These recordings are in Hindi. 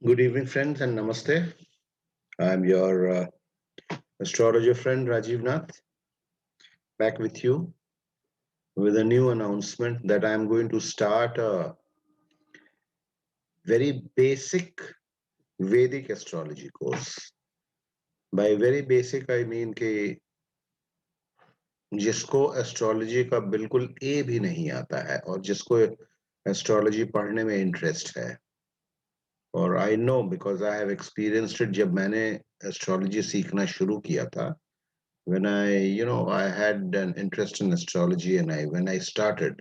Good evening, friends, and namaste. I'm your astrologer friend Rajiv Nath, back with you with a new announcement that I'm going to start a very basic Vedic astrology course. By very basic, I mean कि जिसको एस्ट्रोलॉजी का बिल्कुल ए भी नहीं आता है और जिसको एस्ट्रोलॉजी पढ़ने में इंटरेस्ट है और I know because I have experienced it जब मैंने एस्ट्रोलॉजी सीखना शुरू किया था when I had an interest in astrology and when I started,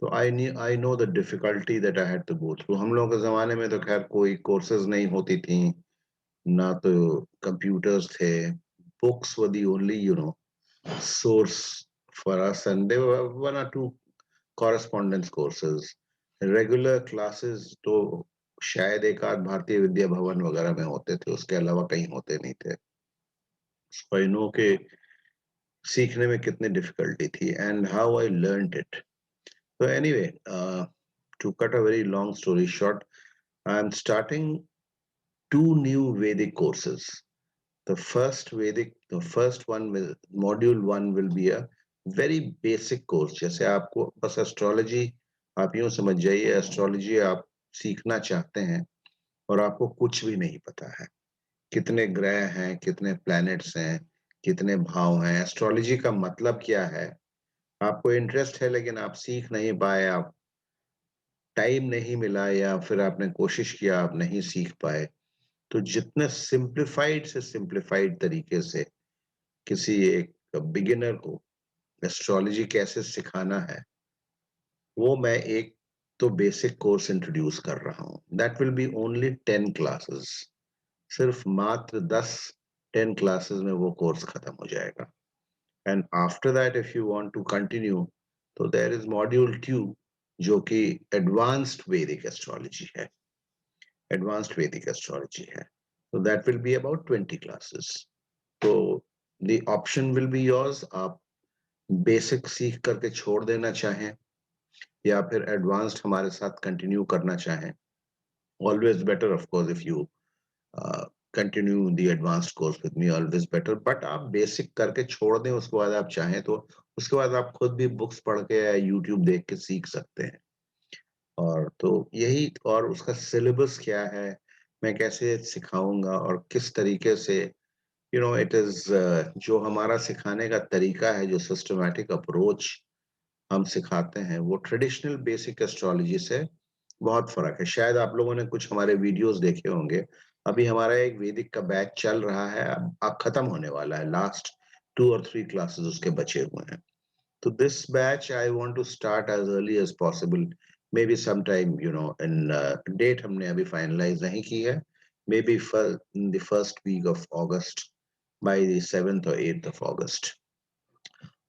तो I know the difficulty that I had to go through. हम लोगों के ज़माने में तो खैर कोई courses नहीं होती थी, ना तो computers थे. Books were the only, source for us, and there were one or two correspondence courses. Regular classes तो शायद एक आध भारतीय विद्या भवन वगैरह में होते थे, उसके अलावा कहीं होते नहीं थे. So I know कि सीखने में कितनी डिफिकल्टी थी and how I learned it. So anyway, to cut a very long story short, I'm starting two new Vedic courses. The first one will, module one will be a very basic course. जैसे आपको बस एस्ट्रोलॉजी आप यूं समझ जाइए, एस्ट्रोलॉजी आप सीखना चाहते हैं और आपको कुछ भी नहीं पता है. कितने ग्रह हैं, कितने प्लैनेट्स हैं, कितने भाव हैं, एस्ट्रोलॉजी का मतलब क्या है, आपको इंटरेस्ट है लेकिन आप सीख नहीं पाए, आप टाइम नहीं मिला या फिर आपने कोशिश किया आप नहीं सीख पाए, तो जितने सिंप्लीफाइड से सिंप्लीफाइड तरीके से किसी एक बिगिनर को एस्ट्रोलॉजी कैसे सिखाना है, वो मैं एक तो बेसिक कोर्स इंट्रोड्यूस कर रहा हूँ. That will B only 10 classes. सिर्फ मात्र 10 क्लासेस में वो कोर्स खत्म हो जाएगा. And after that if you want to continue, तो देयर इज मॉड्यूल 2 जो कि एडवांस्ड वैदिक एस्ट्रोलॉजी है. एडवांस्ड वैदिक एस्ट्रोलॉजी है. So that will be about 20 classes. So the option will be yours. आप बेसिक सीख करके छोड़ देना चाहें या फिर एडवांस्ड हमारे साथ कंटिन्यू करना चाहें. Always better, of course, if you uh, continue the advanced course with me, always better. But आप बेसिक करके छोड़ दें, उसके बाद आप चाहें तो उसके बाद आप खुद भी बुक्स पढ़ के या यूट्यूब देख के सीख सकते हैं. और तो यही, और उसका सिलेबस क्या है, मैं कैसे सिखाऊंगा और किस तरीके से, इट इज जो हमारा सिखाने का तरीका है, जो सिस्टमैटिक अप्रोच हम सिखाते हैं, वो ट्रेडिशनल बेसिक एस्ट्रोलॉजी से बहुत फर्क है. शायद आप लोगों ने कुछ हमारे वीडियोस देखे होंगे. अभी हमारा एक वैदिक का बैच चल रहा है, अब खत्म होने वाला है. लास्ट 2 और 3 क्लासेस उसके बचे हुए हैं. तो this batch I want to start as early as possible. Maybe some time, in date हमने अभी फाइनलाइज नहीं की है. Maybe in the first week of August, by the 7th or 8th of August.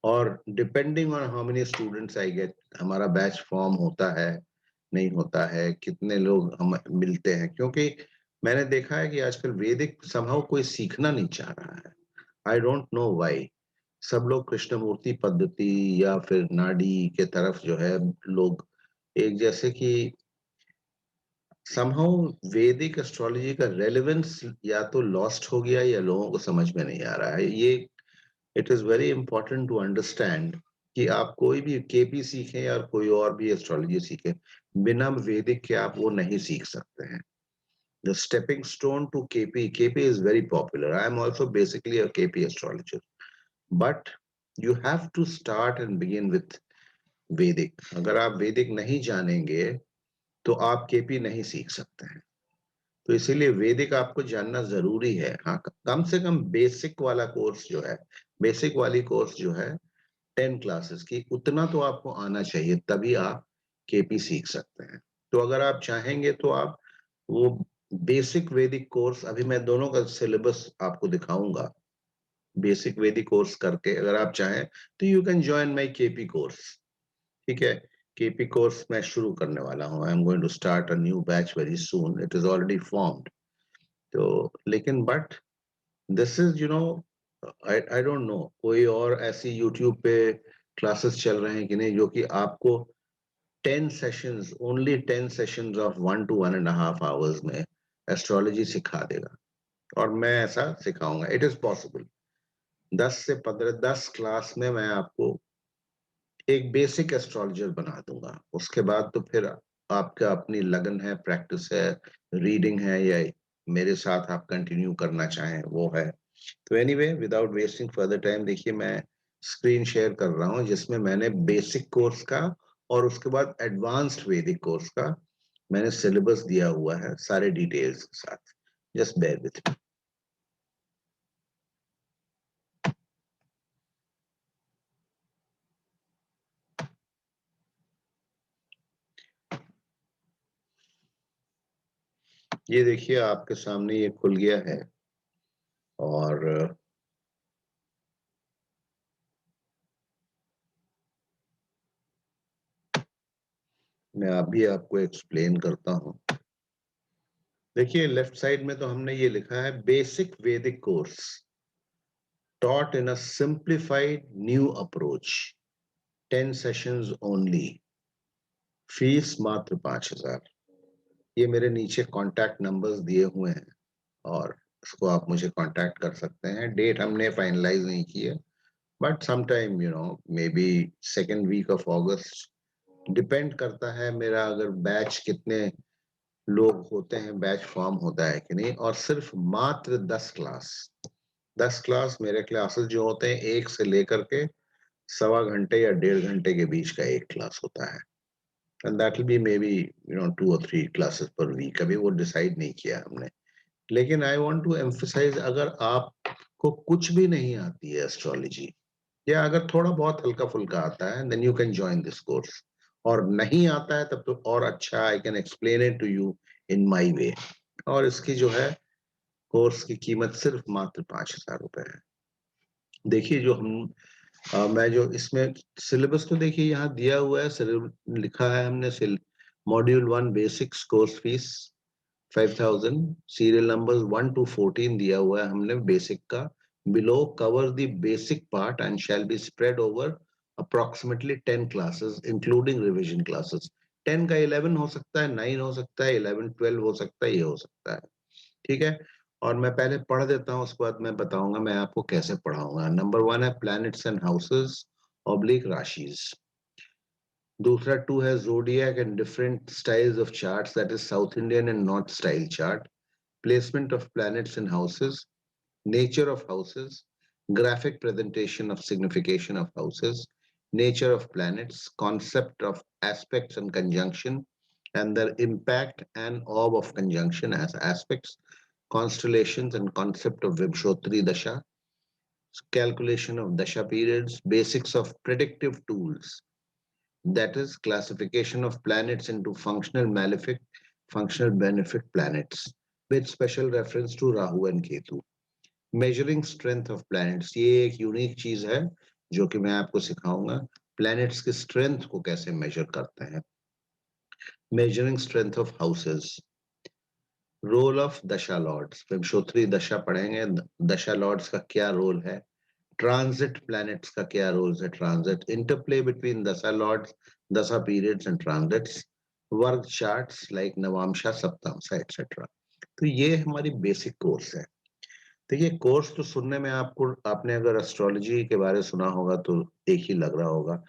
और depending on how many students I get, हमारा बैच फॉर्म होता है नहीं होता है, कितने लोग हम मिलते हैं, क्योंकि मैंने देखा है कि आजकल वैदिक समहाउ कोई सीखना नहीं चाह रहा है. आई डोंट नो व्हाई. सब लोग कृष्णमूर्ति पद्धति या फिर नाडी के तरफ जो है लोग, एक जैसे कि समहाउ वैदिक एस्ट्रोलॉजी का रेलेवेंस या तो लॉस्ट हो गया या लोगों को समझ में नहीं आ रहा है. ये it is very important to understand कि आप कोई भी केपी सीखें या कोई और भी एस्ट्रोलॉजी सीखें, बिना वैदिक के आप वो नहीं सीख सकते हैं. The stepping stone to KP is very popular. I am also basically a KP astrologer, but you have to start and begin with Vedic. अगर आप वैदिक नहीं जानेंगे तो आप केपी नहीं सीख सकते हैं. तो इसीलिए वैदिक आपको जानना जरूरी है. हाँ, कम से कम बेसिक वाला कोर्स जो है, बेसिक वाली कोर्स जो है 10 क्लासेस की, उतना तो आपको आना चाहिए, तभी आप केपी सीख सकते हैं. तो अगर आप चाहेंगे तो आप वो बेसिक वैदिक कोर्स, अभी मैं दोनों का सिलेबस आपको दिखाऊंगा. बेसिक वैदिक कोर्स करके अगर आप चाहें तो you can join my KP course. ठीक है. केपी कोर्स मैं शुरू करने वाला हूं. I am going to start a new batch very soon. It is already formed. तो लेकिन but this is, I don't know कोई और ऐसी यूट्यूब पे क्लासेस चल रहे हैं कि नहीं जो कि आपको 10 sessions, only 10 sessions of 1 to 1.5 hours में एस्ट्रोलॉजी सिखा देगा, और मैं ऐसा सिखाऊंगा। It is possible. 10 से 15, 10 क्लास में मैं आपको एक बेसिक एस्ट्रोलॉजर बना दूंगा। उसके बाद तो फिर आपका अपनी लगन है, प्रैक्टिस है, रीडिंग है, या मेरे साथ आप कंटिन्यू करना चाहें वो है। तो anyway, without wasting further time, देखिए मैं स्क्रीन शेयर कर रहा हूं जिसमें मैंने बेसिक कोर्स का और उसके बाद एडवांस्ड वैदिक कोर्स का मैंने सिलेबस दिया हुआ है सारे डिटेल्स के साथ। Just bear with me. ये देखिए आपके सामने ये खुल गया है, और मैं अभी आपको एक्सप्लेन करता हूं। देखिए लेफ्ट साइड में तो हमने ये लिखा है बेसिक वैदिक course taught in a simplified new approach, 10 sessions only, fees मात्र 5,000। ये मेरे नीचे कांटेक्ट नंबर्स दिए हुए हैं, और इसको आप मुझे कांटेक्ट कर सकते हैं। डेट हमने फाइनलाइज नहीं की है, but some time may be second week of August, depend करता है मेरा अगर बैच कितने लोग होते हैं, बैच फॉर्म होता है कि नहीं। और सिर्फ मात्र 10 क्लास मेरे क्लासेस जो होते हैं, 1 से लेकर के सवा घंटे या 1.5 घंटे के बीच का एक क्लास होता है। And that will be may be 2 or 3 classes per week. अभी वो डिसाइड नहीं किया हमने। लेकिन आई वांट टू एम्फसाइज, अगर आपको कुछ भी नहीं आती है एस्ट्रोलॉजी, या अगर थोड़ा बहुत हल्का फुल्का आता है, then you can join this course. और नहीं आता है तब तो और अच्छा, I can explain it to you in my way. और इसकी जो है कोर्स की कीमत सिर्फ मात्र 5,000 रुपए है। देखिए जो मैं जो इसमें सिलेबस तो देखिए यहाँ दिया हुआ है, लिखा है हमने module 1 basics course fees 5,000, serial numbers 1 to 14 दिया हुआ है हमने बेसिक का। Below cover the basic part and shall be spread over approximately 10 classes including revision classes. 10 का 11 हो सकता है, 9 हो सकता है, 11 12 हो सकता है, ये हो सकता है। ठीक है, और मैं पहले पढ़ देता हूँ, उसके बाद मैं बताऊंगा मैं आपको कैसे पढ़ाऊंगा। नंबर 1 है प्लैनेट्स एंड हाउसेस ऑब्लिक राशिज। दूसरा 2 है zodiac and different styles of charts, that is south Indian and north style chart, placement of planets in houses, nature of houses, graphic presentation of signification of houses, nature of planets, concept of aspects and conjunction, and their impact and orb of conjunction as aspects, constellations and concept of Vimshotri Dasha, calculation of Dasha periods, basics of predictive tools, that is classification of planets into functional malefic, functional benefic planets, with special reference to Rahu and Ketu. Measuring strength of planets, ये एक यूनिक चीज है जो कि मैं आपको सिखाऊंगा। प्लैनेट्स की स्ट्रेंथ को कैसे मेजर करते हैं। Measuring strength of houses, role of dasha lords, Vimshottari dasha पढ़ेंगे, दशा लॉर्ड्स का क्या रोल है, ट्रांजिट प्लैनेट्स का क्या रोल है, ट्रांजिट, इंटरप्ले बिटवीन दशा लॉर्ड्स, दशा पीरियड्स एंड ट्रांजिट्स, वर्ग चार्ट्स लाइक नवांशा, सप्तांशा एटसेट्रा। तो ये हमारी बेसिक कोर्स है। देखिए कोर्स तो सुनने में आपको, आपने अगर एस्ट्रोलॉजी के बारे में सुना होगा तो एक ही लग रहा होगा।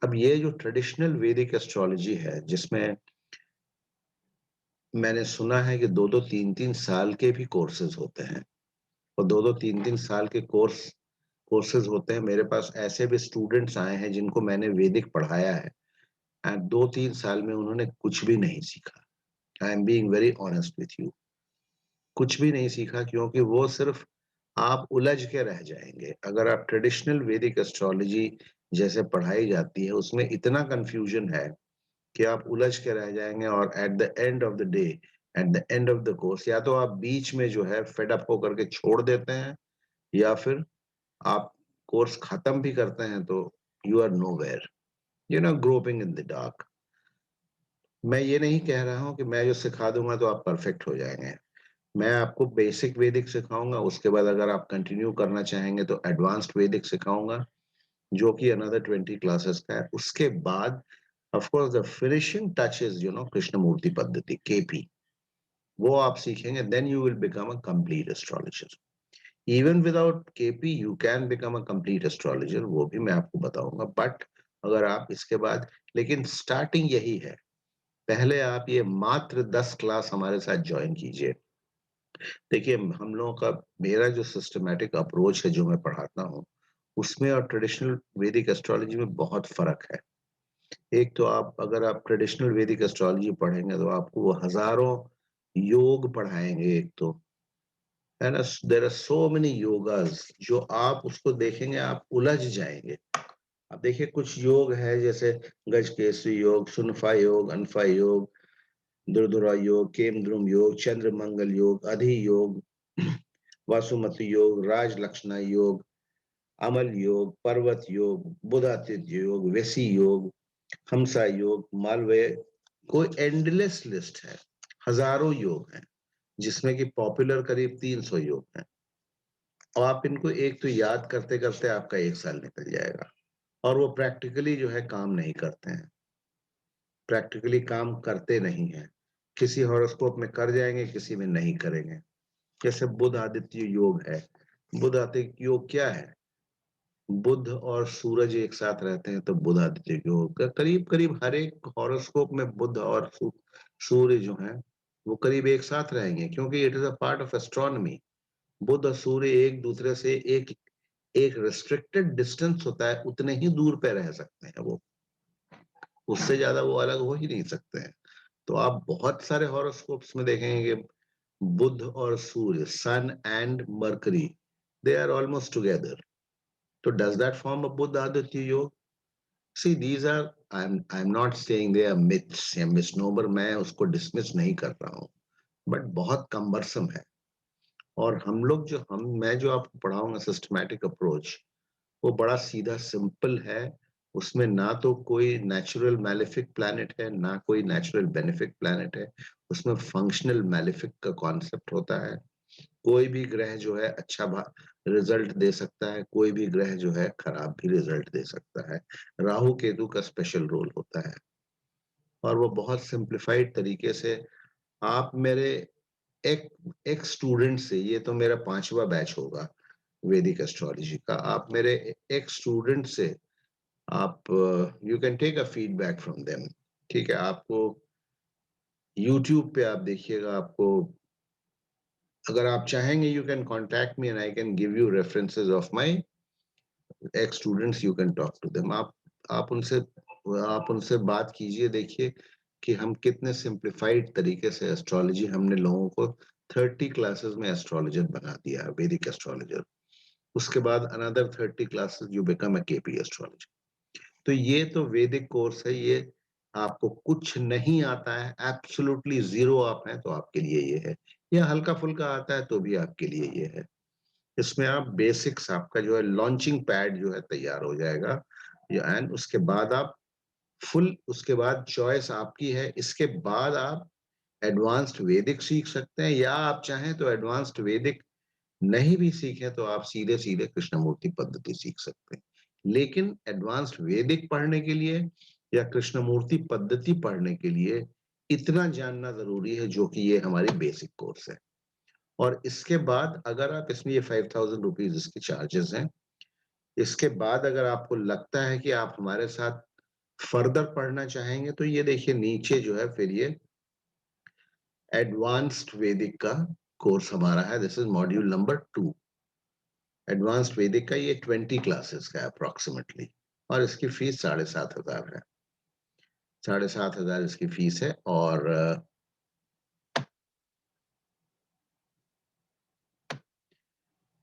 अब ये जो ट्रेडिशनल वैदिक एस्ट्रोलॉजी है, जिसमें मैंने सुना है कि 2-3 साल के भी कोर्सेज होते हैं, और 2-3 साल के कोर्सेज होते हैं। मेरे पास ऐसे भी स्टूडेंट्स आए हैं जिनको मैंने वैदिक पढ़ाया है, एंड 2-3 साल में उन्होंने कुछ भी नहीं सीखा। I am being very honest with you, कुछ भी नहीं सीखा, क्योंकि वो सिर्फ आप उलझ के रह जाएंगे। अगर आप ट्रेडिशनल वैदिक एस्ट्रोलॉजी जैसे पढ़ाई जाती है, उसमें इतना कंफ्यूजन है कि आप उलझ के रह जाएंगे, और at the end of the day, at the end of the course, या तो आप बीच में जो है फेड अप होकर के छोड़ देते हैं, या फिर आप कोर्स खत्म भी करते हैं तो you are nowhere, groping in the dark. मैं ये नहीं कह रहा हूं कि मैं जो सिखा दूंगा तो आप परफेक्ट हो जाएंगे। मैं आपको बेसिक वैदिक सिखाऊंगा, उसके बाद अगर आप कंटिन्यू करना चाहेंगे तो एडवांस्ड वैदिक सिखाऊंगा, जो कि अनदर 20 क्लासेस का है। उसके बाद of course the finishing touch is Krishnamurti Paddhati, KP, वो आप सीखेंगे, then you will become a complete astrologer. Even without KP you can become a complete astrologer, वो भी मैं आपको बताऊंगा। बट अगर आप इसके बाद, लेकिन स्टार्टिंग यही है, पहले आप ये मात्र 10 क्लास हमारे साथ ज्वाइन कीजिए। देखिए हम लोगों का, मेरा जो सिस्टमैटिक अप्रोच है जो मैं पढ़ाता हूँ, उसमें और ट्रेडिशनल वैदिक एस्ट्रोलॉजी में बहुत फर्क है। एक तो आप, अगर आप ट्रेडिशनल वैदिक एस्ट्रोलॉजी पढ़ेंगे तो आपको वो हजारों योग पढ़ाएंगे, एक तो है ना, देयर आर सो मेनी योगास, जो आप उसको देखेंगे आप उलझ जाएंगे। अब देखिए कुछ योग है जैसे गजकेसरी योग, सुनफा योग, अनफा योग, दुर्धुरा योग, केमद्रुम योग, चंद्र मंगल योग, अधि योग, वासुमती योग, राज लक्षणा योग, अमल योग, पर्वत योग, बुधातिथ्य योग, वेसी योग, हमसा योग, मालवय, कोई एंडलेस लिस्ट है, हजारों योग हैं, जिसमें कि पॉपुलर करीब 300 योग हैं। और आप इनको एक तो याद करते करते आपका 1 साल निकल जाएगा, और वो प्रैक्टिकली जो है काम नहीं करते हैं, प्रैक्टिकली काम करते नहीं हैं। किसी हॉरोस्कोप में कर जाएंगे, किसी में नहीं करेंगे। जैसे बुध आदित्य योग है, बुध आदित्य योग क्या है? बुध और सूरज एक साथ रहते हैं तो बुध आदित्य योग, करीब करीब हर एक हॉरोस्कोप में बुध और सूर्य जो है वो करीब एक साथ रहेंगे, क्योंकि it is a part of astronomy. बुध और सूर्य एक दूसरे से एक एक रिस्ट्रिक्टेड डिस्टेंस होता है, उतने ही दूर पे रह सकते हैं वो, उससे ज्यादा वो अलग हो ही नहीं सकते हैं। तो आप बहुत सारे हॉरोस्कोप्स में देखेंगे कि बुध और Surya, sun and Mercury, they are almost together. तो does that form a Budh Aditya yog? See these are, I am not saying they are myths या मिसनोबर, मैं उसको डिसमिस नहीं कर रहा हूँ, बट बहुत कम्बरसम है। और हम लोग जो हम मैं जो आपको पढ़ाऊंगा सिस्टमैटिक अप्रोच, वो बड़ा सीधा सिंपल है। उसमें ना तो कोई नेचुरल मैलेफिक प्लैनेट है, ना कोई नेचुरल बेनिफिक प्लैनेट है। उसमें फंक्शनल मैलेफिक का कॉन्सेप्ट होता है। कोई भी ग्रह जो है अच्छा रिजल्ट दे सकता है, कोई भी ग्रह जो है खराब भी रिजल्ट दे सकता है। राहु केतु का स्पेशल रोल होता है, और वो बहुत सिंप्लीफाइड तरीके से आप मेरे एक एक स्टूडेंट से, ये तो मेरा 5वां बैच होगा वैदिक एस्ट्रोलॉजी का, आप मेरे एक स्टूडेंट से आप, you can take a feedback from them. ठीक है, आपको यूट्यूब पे आप देखिएगा, आपको अगर आप चाहेंगे you can contact me and I can give you references of my ex students, you can talk to them. आप उनसे आप उनसे बात कीजिए, देखिए कि हम कितने सिंप्लीफाइड तरीके से एस्ट्रोलॉजी, हमने लोगों को 30 क्लासेस में एस्ट्रोलॉजर बना दिया है, वैदिक एस्ट्रोलॉजर। उसके बाद another 30 classes you become a KP astrologer. तो ये तो वैदिक कोर्स है, ये आपको कुछ नहीं आता है, एब्सोल्युटली जीरो आप हैं तो आपके लिए ये है। या हल्का फुल्का आता है तो भी आपके लिए ये है। इसमें आप बेसिक्स, आपका जो है लॉन्चिंग पैड जो है तैयार हो जाएगा, एंड उसके बाद आप फुल, उसके बाद चॉइस आपकी है। इसके बाद आप एडवांस्ड वैदिक सीख सकते हैं, या आप चाहें तो एडवांस्ड वैदिक नहीं भी सीखे तो आप सीधे सीधे कृष्णमूर्ति पद्धति सीख सकते हैं। लेकिन एडवांस्ड वैदिक पढ़ने के लिए या कृष्णमूर्ति पद्धति पढ़ने के लिए इतना जानना जरूरी है, जो कि ये हमारी बेसिक कोर्स है। और इसके बाद अगर आप इसमें, ये 5000 रुपीज इसके चार्जेस हैं। इसके बाद अगर आपको लगता है कि आप हमारे साथ फर्दर पढ़ना चाहेंगे तो ये देखिए नीचे जो है फिर ये एडवांस्ड वैदिक का कोर्स हमारा है, this is module number 2। Advanced वैदिक का ये 20 क्लासेस का अप्रोक्सीमेटली, और इसकी फीस 7500 है। 7500 इसकी फीस है। और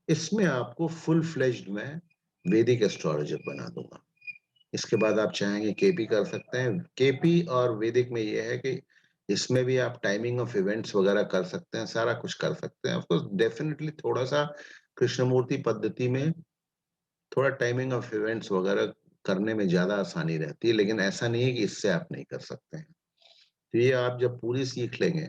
इसमें आपको फुल फ्लेज्ड में वैदिक एस्ट्रोलॉजर बना दूंगा। इसके बाद आप चाहेंगे केपी कर सकते हैं। केपी और वैदिक में ये है कि इसमें भी आप टाइमिंग ऑफ इवेंट्स वगैरह कर सकते हैं, सारा कुछ कर सकते हैं। ऑफकोर्स डेफिनेटली थोड़ा सा कृष्णमूर्ति पद्धति में थोड़ा टाइमिंग ऑफ इवेंट्स वगैरह करने में ज्यादा आसानी रहती है, लेकिन ऐसा नहीं है कि इससे आप नहीं कर सकते हैं। तो ये आप जब पूरी सीख लेंगे,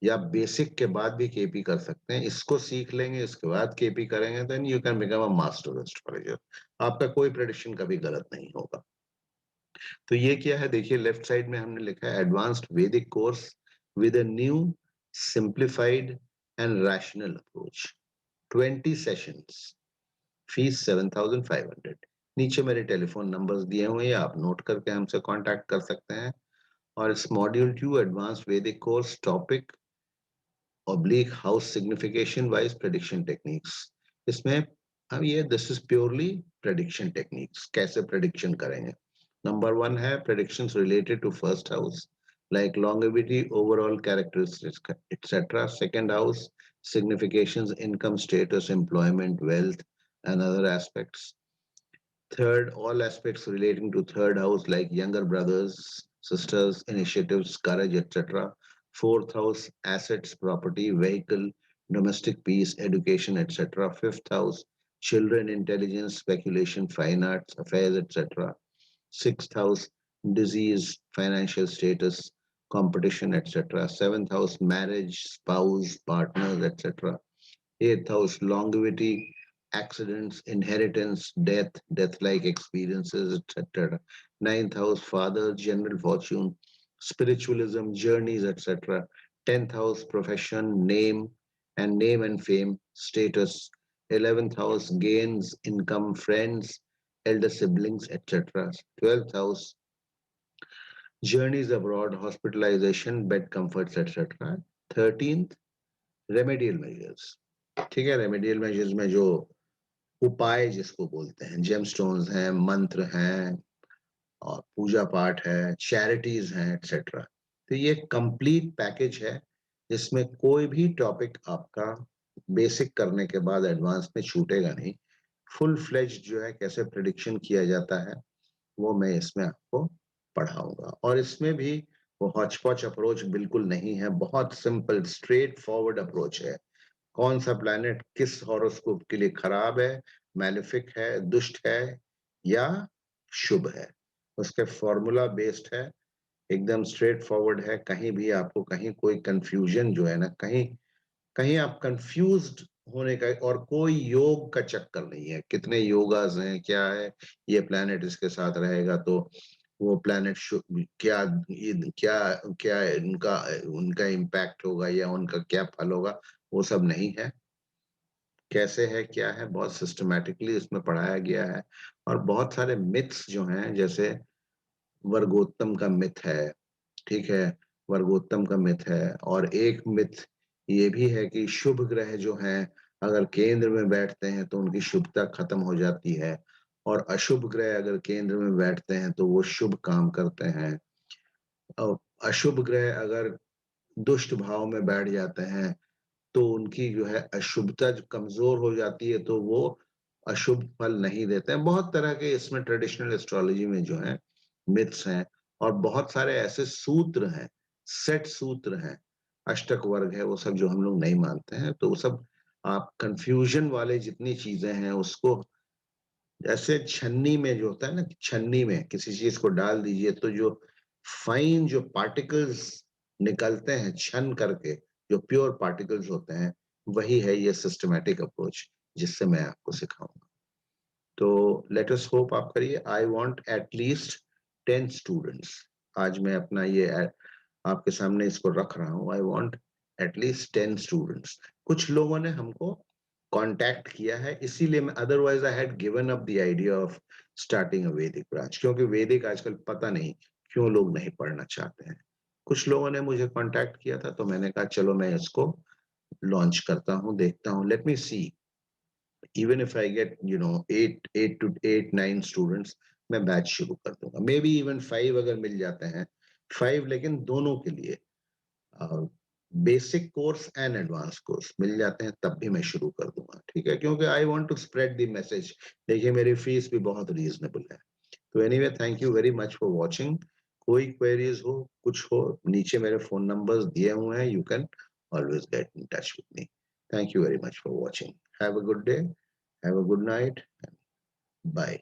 या बेसिक के बाद भी केपी कर सकते हैं, इसको सीख लेंगे इसके बाद केपी करेंगे, then you can become a master astrologer. आपका कोई प्रेडिक्शन कभी गलत नहीं होगा। तो ये क्या है देखिए, लेफ्ट साइड में हमने लिखा है advanced Vedic course with a new simplified and rational approach, 20 sessions, fees 7,500। नीचे मेरे टेलीफोन नंबर्स दिए हुए हैं, आप नोट करके हमसे कांटेक्ट कर सकते हैं। और इस module 2 advanced Vedic course topic oblique house signification wise prediction techniques, इसमें हम ये this is purely prediction techniques, कैसे प्रेडिक्शन करेंगे। नंबर 1 है predictions related to first house like longevity, overall characteristics, etc. Second house significations, income status, employment, wealth, and other aspects. Third, all aspects relating to third house like younger brothers, sisters, initiatives, courage, etc. Fourth house, assets, property, vehicle, domestic peace, education, etc. Fifth house, children, intelligence, speculation, fine arts, affairs, etc. Sixth house, disease, financial status, competition, etc. Seventh house, marriage, spouse, partners, etc. Eighth house, longevity, accidents, inheritance, death, death-like experiences, etc. Ninth house, father, general fortune, spiritualism, journeys, etc. 10th house, profession, name and fame, status. 11th house, gains, income, friends, elder siblings, etc. 12th house, journeys abroad, hospitalization, bed comforts, etc. 13th, remedial measures. ठीक है, रेमेडियल मेजर्स में जो उपाय जिसको बोलते हैं, जेमस्टोन्स हैं, मंत्र हैं और पूजा पाठ है, चैरिटीज हैं, एटसेट्रा। तो ये कंप्लीट पैकेज है जिसमें कोई भी टॉपिक आपका बेसिक करने के बाद एडवांस में छूटेगा नहीं। फुल फ्लेज जो है कैसे प्रिडिक्शन किया जाता है वो मैं इसमें आपको पढ़ाऊंगा। और इसमें भी वो हॉच-पॉच अप्रोच बिल्कुल नहीं है, बहुत सिंपल स्ट्रेट फॉरवर्ड अप्रोच है। कौन सा प्लैनेट किस हॉरोस्कोप के लिए खराब है, मैलेफिक है, दुष्ट है या शुभ है, उसके फॉर्मूला बेस्ड है, एकदम स्ट्रेट फॉरवर्ड है। कहीं भी आपको कहीं कोई कंफ्यूजन जो है ना, कहीं कहीं आप कंफ्यूज्ड होने का और कोई योग का चक्कर नहीं है। कितने योगास हैं, क्या है, ये प्लैनेट इसके साथ रहेगा तो वो प्लैनेट क्या क्या क्या उनका उनका इम्पैक्ट होगा या उनका क्या फल होगा, वो सब नहीं है। कैसे है, क्या है, बहुत सिस्टमैटिकली इसमें पढ़ाया गया है। और बहुत सारे मिथ्स जो हैं, जैसे वर्गोत्तम का मिथ है, ठीक है? वर्गोत्तम का मिथ है। और एक मिथ ये भी है कि शुभ ग्रह जो हैं, अगर केंद्र में बैठते हैं तो उनकी शुभता खत्म हो जाती है और अशुभ ग्रह अगर केंद्र में बैठते हैं तो वो शुभ काम करते हैं। अशुभ ग्रह अगर दुष्ट भाव में बैठ जाते हैं तो उनकी जो है अशुभता जो कमजोर हो जाती है तो वो अशुभ फल नहीं देते हैं। बहुत तरह के इसमें ट्रेडिशनल एस्ट्रोलॉजी में जो है मिथ्स हैं और बहुत सारे ऐसे सूत्र हैं, सेट सूत्र हैं, अष्टक वर्ग है, वो सब जो हम लोग नहीं मानते हैं। तो वो सब आप कंफ्यूजन वाले जितनी चीजें हैं उसको, जैसे छन्नी में जो होता है ना, छन्नी में किसी चीज को डाल दीजिए तो जो फाइन जो पार्टिकल्स निकलते हैं छन करके, जो प्योर पार्टिकल्स होते हैं, वही है ये सिस्टमैटिक अप्रोच जिससे मैं आपको सिखाऊंगा। तो लेट अस होप आप करिए। I want at least 10 students. आज मैं अपना ये आपके सामने इसको रख रहा हूँ। I want at least 10 students. कुछ लोगों ने हमको कांटेक्ट किया है, इसीलिए मैं, otherwise I had given up the idea of starting a वैदिक ब्रांच, क्योंकि वैदिक आजकल पता नहीं क्यों लोग नहीं पढ़ना चाहते हैं। कुछ लोगों ने मुझे कांटेक्ट किया था तो मैंने कहा चलो मैं इसको लॉन्च करता हूँ, देखता हूँ, let me see, even if I get 8 to 9 students, मैं बैच शुरू कर दूंगा। मे बी इवन 5 अगर मिल जाते हैं, 5, लेकिन दोनों के लिए basic course and advance course मिल जाते हैं तब भी मैं शुरू कर दूंगा, ठीक है? क्योंकि I want to spread the message. देखिए मेरी फीस भी बहुत रीजनेबल है। तो anyway, thank you very much for watching. कोई क्वेरीज हो, कुछ हो, नीचे मेरे फोन नंबर्स दिए हुए हैं, you can always get in touch with me. Thank you very much for watching. Have a good day, have a good night, bye.